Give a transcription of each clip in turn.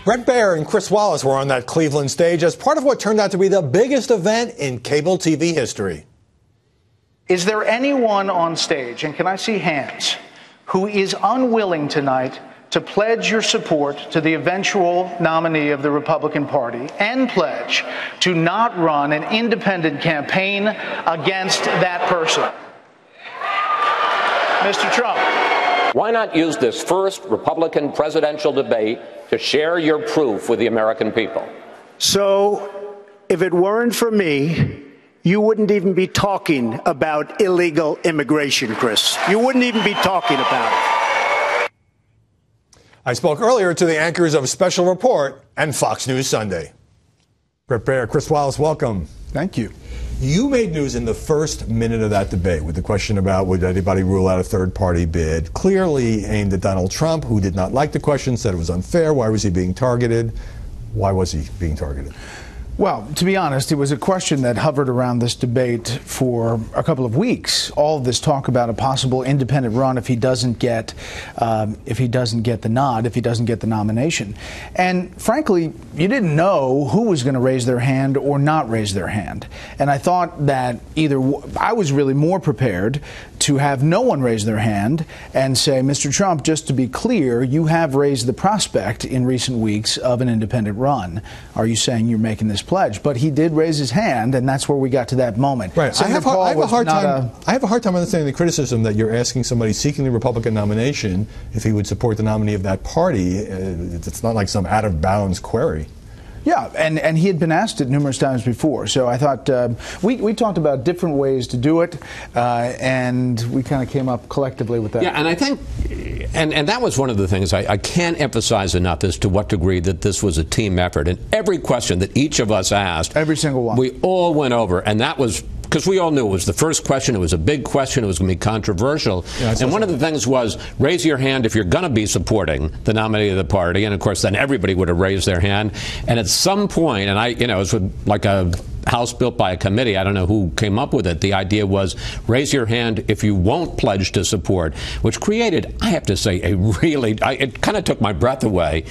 Bret, Baier and Wallace were on that Cleveland stage as part of what turned out to be the biggest event in cable TV history. Is there anyone on stage, and can I see hands, who is unwilling tonight to pledge your support to the eventual nominee of the Republican Party and pledge to not run an independent campaign against that person? Mr. Trump. Why not use this first Republican presidential debate to share your proof with the American people? So, if it weren't for me, you wouldn't even be talking about illegal immigration, Chris. You wouldn't even be talking about it. I spoke earlier to the anchors of Special Report and Fox News Sunday. Bret Baier, Wallace, welcome. Thank you. You made news in the first minute of that debate with the question about would anybody rule out a third-party bid, clearly aimed at Donald Trump, who did not like the question, said it was unfair. Why was he being targeted? Why was he being targeted? Well, to be honest, it was a question that hovered around this debate for a couple of weeks. All of this talk about a possible independent run if he doesn't get the nod, if he doesn't get the nomination. And frankly, you didn't know who was going to raise their hand or not raise their hand. And I thought that I was really more prepared to have no one raise their hand and say, Mr. Trump, just to be clear, you have raised the prospect in recent weeks of an independent run. Are you saying you're making this pledge? But he did raise his hand, and that's where we got to that moment. Right. I have a hard time understanding the criticism that you're asking somebody seeking the Republican nomination if he would support the nominee of that party. It's not like some out-of-bounds query. Yeah, and he had been asked it numerous times before. So I thought we talked about different ways to do it, and we kind of came up collectively with that. Yeah, and I think, and that was one of the things I can't emphasize enough as to what degree that this was a team effort. And every question that each of us asked, every single one, we all went over, and that was because we all knew it was the first question. It was a big question. It was going to be controversial. Yeah, and one of the things was raise your hand if you're going to be supporting the nominee of the party. And of course, then everybody would have raised their hand. And at some point, and it was like a house built by a committee. I don't know who came up with it. The idea was raise your hand if you won't pledge to support, which created, I have to say, it kind of took my breath away.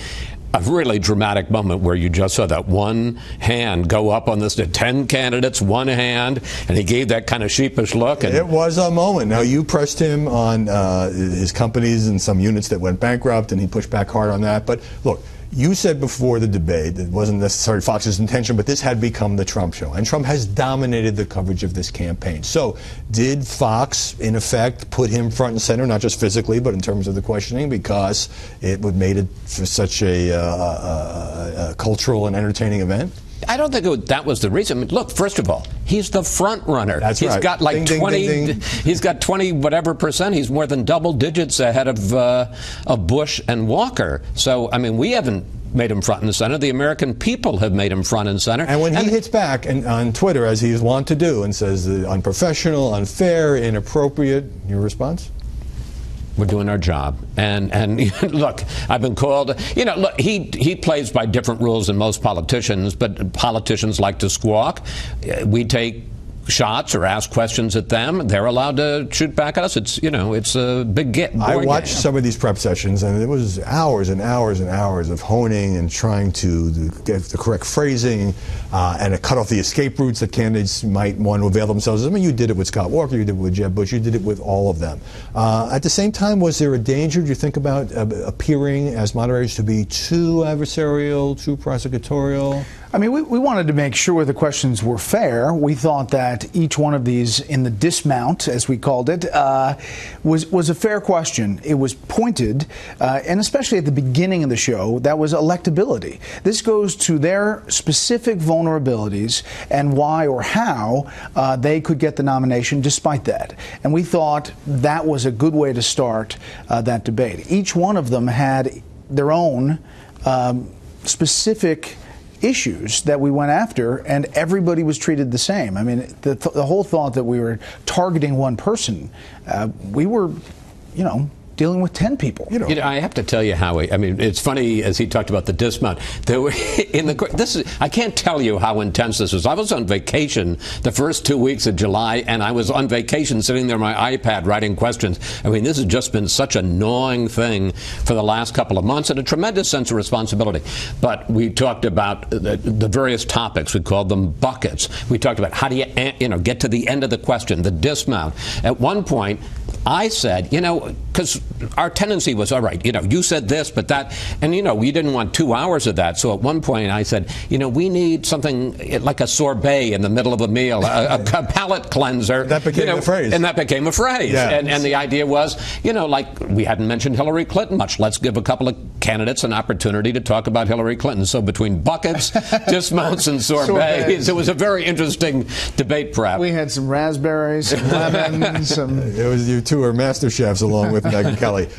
A really dramatic moment where you just saw that one hand go up on this, 10 candidates, one hand, and he gave that kind of sheepish look. And it was a moment. Now, you pressed him on his companies and some units that went bankrupt, and he pushed back hard on that. But look, you said before the debate, it wasn't necessarily Fox's intention, but this had become the Trump show. And Trump has dominated the coverage of this campaign. So did Fox, in effect, put him front and center, not just physically, but in terms of the questioning, because it would made it for such a cultural and entertaining event? I don't think that was the reason. I mean, look, first of all, he's the front runner. That's right. He's got like 20. He's got 20 whatever percent. He's more than double digits ahead of Bush and Walker. So I mean, we haven't made him front and center. The American people have made him front and center. And when he hits back on Twitter, as he is wont to do, and says unprofessional, unfair, inappropriate, your response? We're doing our job. And look, I've been called, look, he plays by different rules than most politicians, but politicians like to squawk. We take shots or ask questions at them. They're allowed to shoot back at us. It's a big get. I watched some of these prep sessions, and it was hours and hours and hours of honing and trying to get the correct phrasing and to cut off the escape routes that candidates might want to avail themselves of. I mean, you did it with Scott Walker, you did it with Jeb Bush, you did it with all of them. At the same time, was there a danger, do you think, about appearing as moderators to be too adversarial, too prosecutorial? I mean, we wanted to make sure the questions were fair. We thought that each one of these in the dismount, as we called it, was a fair question. It was pointed, and especially at the beginning of the show, that was electability. This goes to their specific vulnerabilities and why or how they could get the nomination despite that. And we thought that was a good way to start that debate. Each one of them had their own specific issues that we went after, and everybody was treated the same. I mean, the whole thought that we were targeting one person, we were, dealing with 10 people. You know, I have to tell you, Howie, I mean, it's funny as he talked about the dismount. There were, I can't tell you how intense this was. I was on vacation the first 2 weeks of July, and I was on vacation sitting there on my iPad writing questions. I mean, this has just been such a gnawing thing for the last couple of months, and a tremendous sense of responsibility. But we talked about the various topics. We called them buckets. We talked about how do you get to the end of the question, the dismount. At one point, I said, because our tendency was, all right, you said this, but that, and, we didn't want 2 hours of that. So at one point I said, we need something like a sorbet in the middle of a meal, a palate cleanser. That became the phrase. And that became a phrase. Yeah. And the idea was, like we hadn't mentioned Hillary Clinton much. Let's give a couple of candidates an opportunity to talk about Hillary Clinton. So between buckets, dismounts, and sorbets, it was a very interesting debate prep. We had some raspberries, some lemons, some... It was you two are master chefs along with Megyn Kelly.